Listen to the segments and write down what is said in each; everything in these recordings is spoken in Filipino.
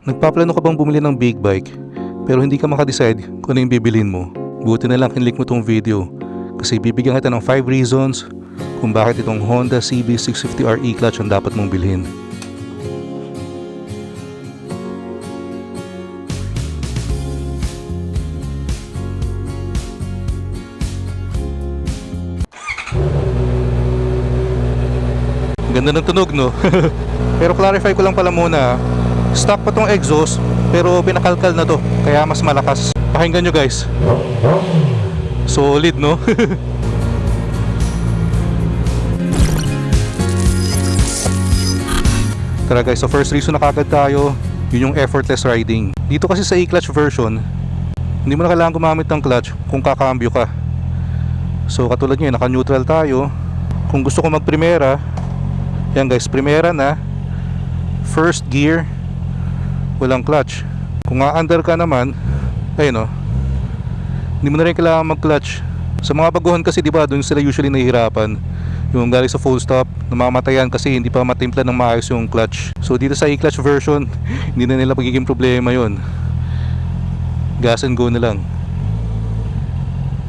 Nagpaplano ka bang bumili ng big bike pero hindi ka makadecide kung ano yung bibilin mo? Buti na lang kinlik mo tong video kasi bibigyan kita ng 5 reasons kung bakit itong Honda CB650R E-Clutch ang dapat mong bilhin. Ganda ng tunog, no? Pero clarify ko lang pala muna, stock pa tong exhaust pero pinakalkal na to kaya mas malakas. Pakinggan nyo guys, solid, no? Tara guys, so first reason na kagad tayo, yun yung effortless riding. Dito kasi sa E-Clutch version, hindi mo na kailangan gumamit ng clutch kung kakambyo ka. So katulad nyo, naka-neutral tayo. Kung gusto ko mag-primera, yan guys, primera na, first gear, walang clutch. Kung under ka naman, ayun o, hindi mo na rin kailangan mag-clutch. Sa mga baguhan kasi, di ba, doon sila usually nahihirapan. Yung galing sa full stop, namamatayan kasi hindi pa matimpla ng maayos yung clutch. So dito sa E-Clutch version, hindi na nila magiging problema yon. Gas and go na lang.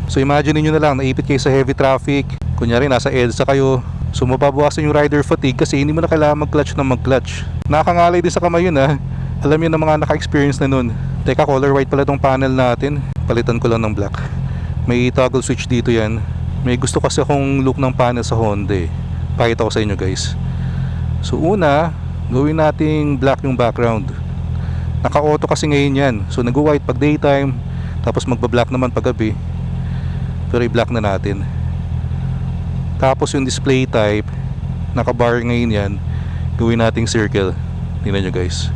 So imagine niyo na lang, naipit kayo sa heavy traffic, kunyari nasa EDSA kayo. So mababawasan yung rider fatigue kasi hindi mo na kailangan mag-clutch ng mag-clutch. Nakakangalay din sa kamay yun ha. Alam yun ng mga naka-experience na nun. Teka, color white pala tong panel natin. Palitan ko lang ng black. May toggle switch dito yan. May gusto kasi akong look ng panel sa Honda eh. Pakita ko sa inyo guys. So una, gawin nating black yung background. Naka-auto kasi ngayon yan. So nag-white pag daytime, tapos magba-black naman pag gabi. Pero i-black na natin. Tapos yung display type, naka-bar ngayon yan, gawin nating circle. Tingnan nyo guys.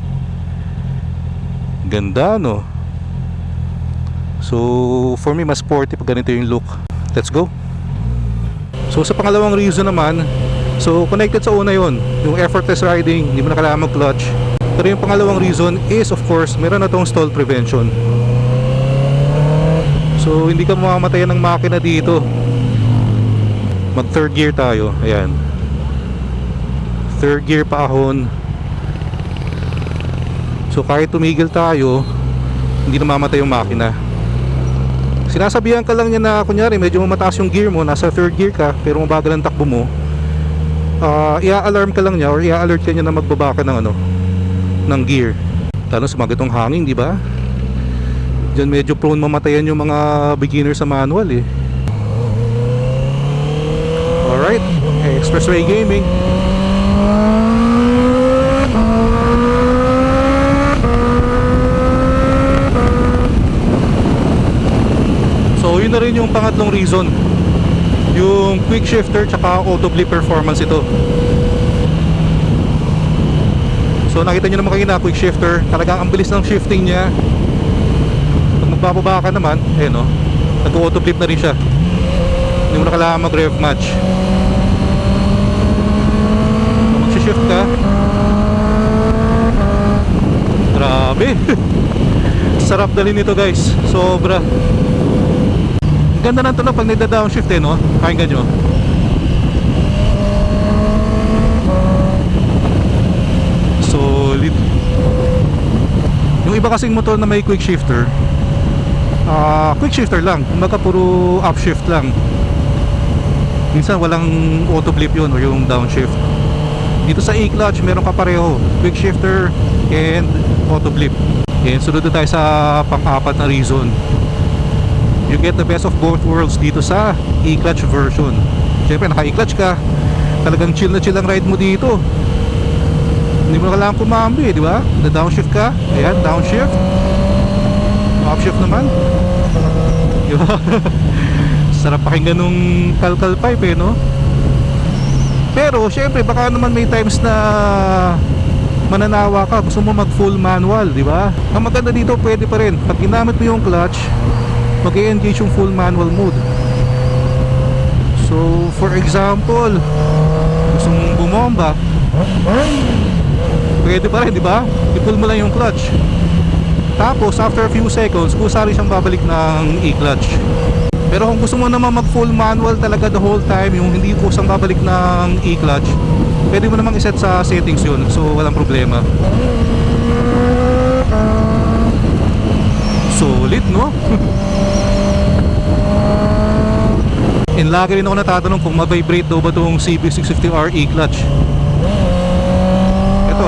Ganda, no? So for me, mas sporty pag ganito yung look. Let's go. So sa pangalawang reason naman, so connected sa una yon, yung effortless riding, hindi mo na kailangan mag-clutch. Pero yung pangalawang reason is of course, meron na tong stall prevention. So hindi ka mamamatayan ng makina dito. Mag third gear tayo, ayan. Third gear paahon. So kahit tumigil tayo, hindi na mamatay yung makina. Sinasabihan ka lang niya na kunyari medyo mataas yung gear mo, nasa third gear ka, pero mabagal ang takbo mo, i-alarm ka lang niya or i-alert ka niya na magbaba ka ng ng gear. Lalo sa mga gatong hangin, di ba? Diyan medyo prone mamatayan yung mga beginner sa manual eh. Alright, Expressway Gaming. So yun na rin yung pangatlong reason, yung quick shifter tsaka auto blip performance ito. So nakita nyo naman kayo na quick shifter, talagang ang bilis ng shifting nya. Pag magbababa ka naman, ayun o, nag-auto blip na rin siya. Hindi mo na kailangan mag-rev match. Kung mag-shift ka, grabe. Sarap dalhin nito guys, sobra. Ganda ng tunog pag nagda-downshift eh, no? Pakinggan nyo. Solid. Yung iba kasing motor na may quick shifter, quick shifter lang, kumbaga puro upshift lang. Minsan walang auto blip yun o yung downshift. Dito sa E-Clutch meron ka pareho, quick shifter and auto blip. And sunod na tayo sa pang-apat na reason. You get the best of both worlds dito sa E-Clutch version. Siyempre naka E-Clutch ka, talagang chill na chill ang ride mo dito. Hindi mo na kailangan kumambi, di ba? Na downshift ka, ayan, downshift. Upshift naman. Di ba? Sarap pakinggan nung kalkal pipe eh, no? Pero syempre baka naman may times na mananawa ka, gusto mo mag full manual, di ba? Ang maganda dito, pwede pa rin pag ginamit mo yung clutch, mag-engage yung full manual mode. So for example, gusto mong bumomba, pwede pa rin, di ba? I-pull mo lang yung clutch. Tapos after a few seconds, kusari siyang babalik ng E-Clutch. Pero kung gusto mo naman mag full manual talaga the whole time, yung hindi kusang babalik ng E-Clutch, pwede mo namang iset sa settings yun. So walang problema. Lagi rin ako natatanong kung ma-vibrate daw ba itong CB650R e-clutch. Ito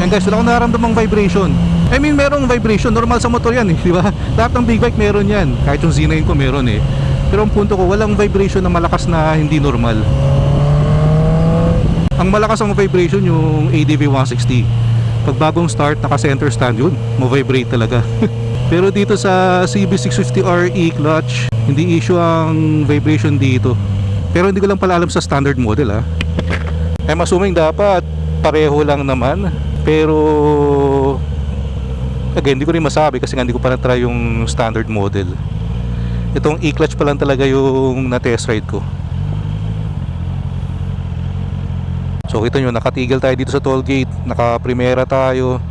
and guys, wala akong nararamdamang vibration. I mean, merong vibration, normal sa motor yan di ba? Lahat ng big bike meron yan. Kahit yung Z9 ko meron Pero ang punto ko, walang vibration na malakas na hindi normal. Ang malakas ang vibration yung ADV 160. Pag bagong start, naka center stand yun, ma-vibrate talaga. Pero dito sa CB650R e-clutch, hindi issue ang vibration dito. Pero hindi ko lang pala alam sa standard model I'm assuming dapat pareho lang naman. Pero again, hindi ko rin masabi kasi hindi ko pa na-try yung standard model. Itong e-clutch pa lang talaga yung na-test ride ko. So kita nyo, nakatigil tayo dito sa toll gate, naka-primera tayo.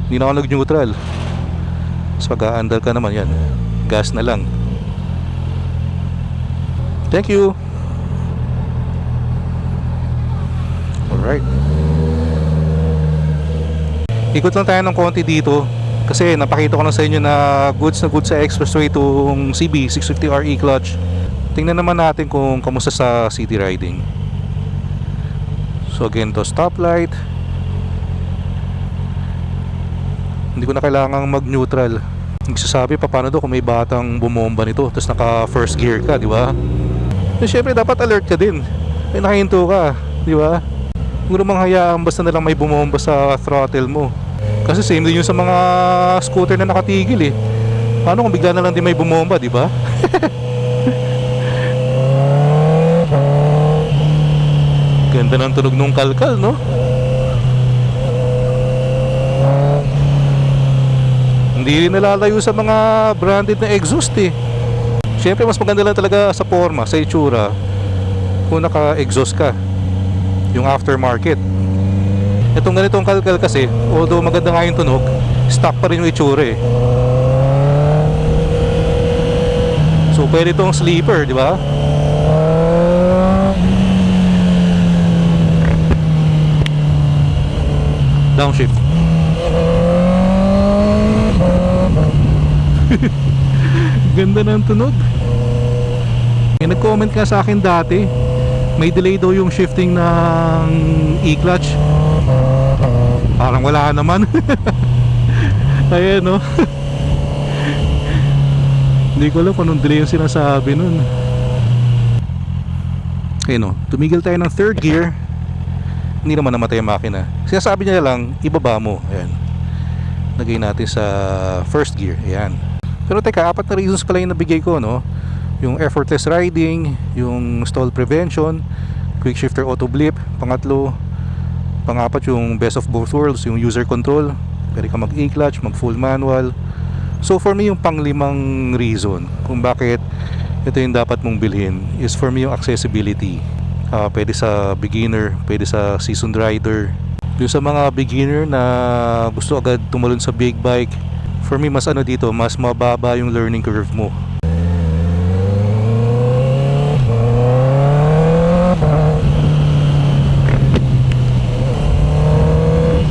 Hindi na ako nag-neutral. Mas pag-aandar ka naman yan, gas na lang. Thank you. Alright, ikot lang tayo ng konti dito kasi napakita ko lang sa inyo na goods sa expressway itong CB650R e-clutch. Tingnan naman natin kung kamusta sa city riding. So again, to stoplight. Hindi ko na kailangang mag-neutral. Nagsasabi pa paano to kung may batang bumomba nito tapos naka first gear ka, di ba? So, syempre dapat alert ka din. May nakahinto ka, di ba? Huwag namang hayaan basta na lang may bumomba sa throttle mo. Kasi same din yun sa mga scooter na nakatigil Paano kung bigla na lang din may bumomba, di ba? Ganda ng tunog nung kalkal, no? Hindi rin nalalayo sa mga branded na exhaust Siyempre mas maganda lang talaga sa forma, sa itsura kung naka-exhaust ka, yung aftermarket. Itong ganitong kalkal kasi, although maganda nga yung tunog, stock pa rin yung itsura So pwede itong sleeper, di ba? Downshift. Ganda ng tunog. May nag-comment ka sa akin dati, may delay daw yung shifting ng e-clutch. Parang wala naman. Ayan no. Hindi ko alam kung anong delay yung sinasabi nun. Ayan no, tumigil tayo ng third gear. Hindi naman namatay ang makina. Sinasabi niya lang, ibaba mo. Ayan, lagay natin sa first gear. Ayan. Pero teka, 4 na reasons pala yung nabigay ko, no? Yung effortless riding, yung stall prevention, quick shifter auto blip, pangatlo. Pangapat yung best of both worlds, yung user control. Pwede ka mag e-clutch, mag full manual. So for me, yung pang-5 reason kung bakit ito yung dapat mong bilhin is for me yung accessibility. Pwede sa beginner, pwede sa seasoned rider. Yung sa mga beginner na gusto agad tumalon sa big bike, for me mas dito, mas mababa yung learning curve mo.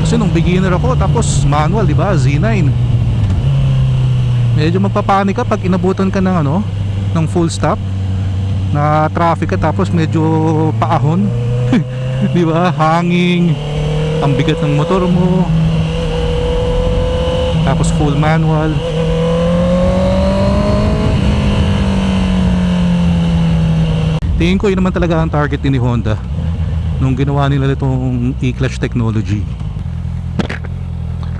Kasi nung beginner ako tapos manual, di ba? Z9. Medyo magpapanik ka pag inabutan ka ng ng full stop na traffic ka tapos medyo paahon. Di ba? Hanging, ang bigat ng motor mo. Tapos full manual. Tingin ko yun naman talaga ang target ni Honda nung ginawa nila itong e-clutch technology.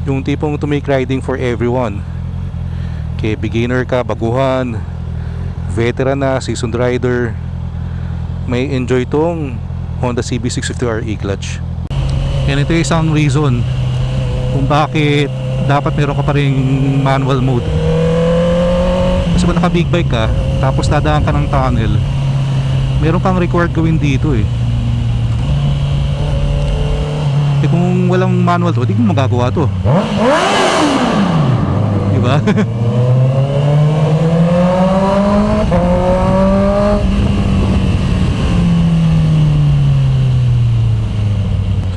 Yung tipong to make riding for everyone. Kaya beginner ka, baguhan, veteran na, seasoned rider, may enjoy tong Honda CB650R e-clutch. And ito yung isang reason kung bakit dapat meron ka pa ring manual mode. Kasi kung naka big bike ka tapos dadaan ka ng tunnel, meron kang required gawin dito kung walang manual to, di mo magagawa to. Diba?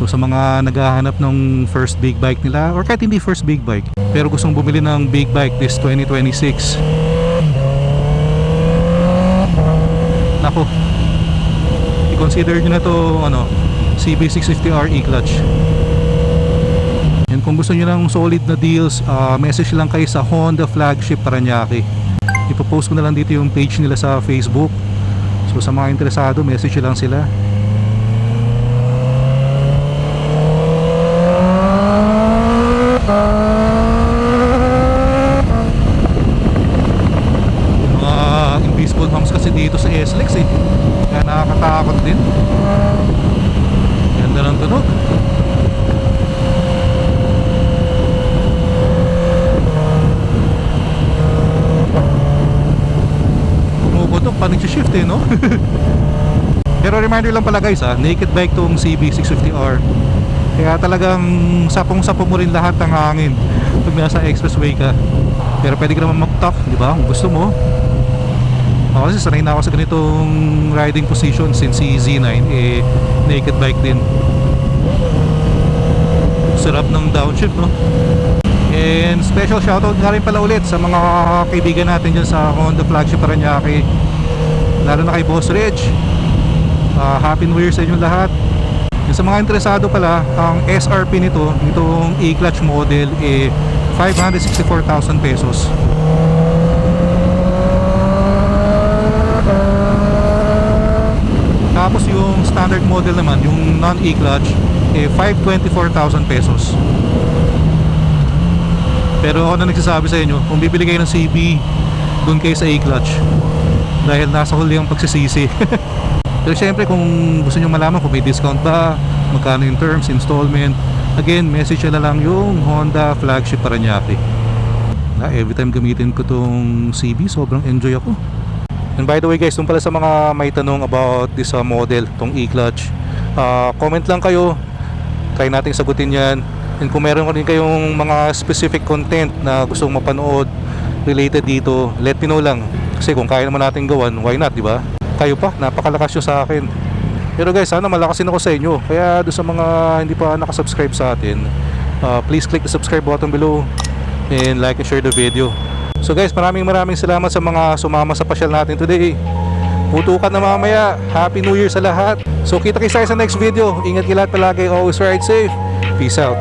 So sa mga naghahanap ng first big bike nila, or kahit hindi first big bike pero gustong bumili ng big bike this 2026, nako, i-consider nyo na to CB650R e-clutch. And kung gusto nyo ng solid na deals, message lang kayo sa Honda Flagship Parañaque. Ipopost ko na lang dito yung page nila sa Facebook. So sa mga interesado, message lang sila. Mga invisible humps kasi dito sa SLEX kaya nakakatakot din. Ganda ng tunog. Pag nag-shift no? Pero reminder lang pala guys, naked bike tong CB650R. Kaya talagang sapong-sapo mo rin lahat ng hangin pag nasa expressway ka. Pero pwede ka naman mag-top, di ba? Kung gusto mo. Ako kasi sanay na ako sa ganitong riding position since si Z9 naked bike din. Sarap ng downshift, no? And special shoutout nga rin pala ulit sa mga kaibigan natin dyan sa Honda Flagship Parañaque, lalo na kay Boss Reg. Happy New Year sa inyo lahat. Yung sa mga interesado pala, ang SRP nitong e-clutch model 564,000 pesos. Tapos yung standard model naman, yung non-e-clutch 524,000 pesos. Pero ako na nagsasabi sa inyo, kung bibili kayo ng CB, doon kayo sa e-clutch, dahil nasa huli ang pagsisisi. Pero syempre kung gusto nyo malaman kung may discount ba, magkano yung terms, installment, again, message na lang yung Honda Flagship Parañaque. Every time gamitin ko tong CB, sobrang enjoy ako. And by the way guys, dun pala sa mga may tanong about this model, tong e-clutch, comment lang kayo, try natin sagutin yan. And kung meron rin kayong mga specific content na gusto mong mapanood related dito, let me know lang. Kasi kung kaya naman natin gawan, why not, di ba? Kayo pa, napakalakas nyo sa akin. Pero guys, sana malakasin ako sa inyo. Kaya doon sa mga hindi pa nakasubscribe sa atin, please click the subscribe button below and like and share the video. So guys, maraming salamat sa mga sumama sa pasyal natin today. Putukan na mamaya. Happy New Year sa lahat. So kita kayo sa next video. Ingat kayo lahat palagi. Always ride safe. Peace out.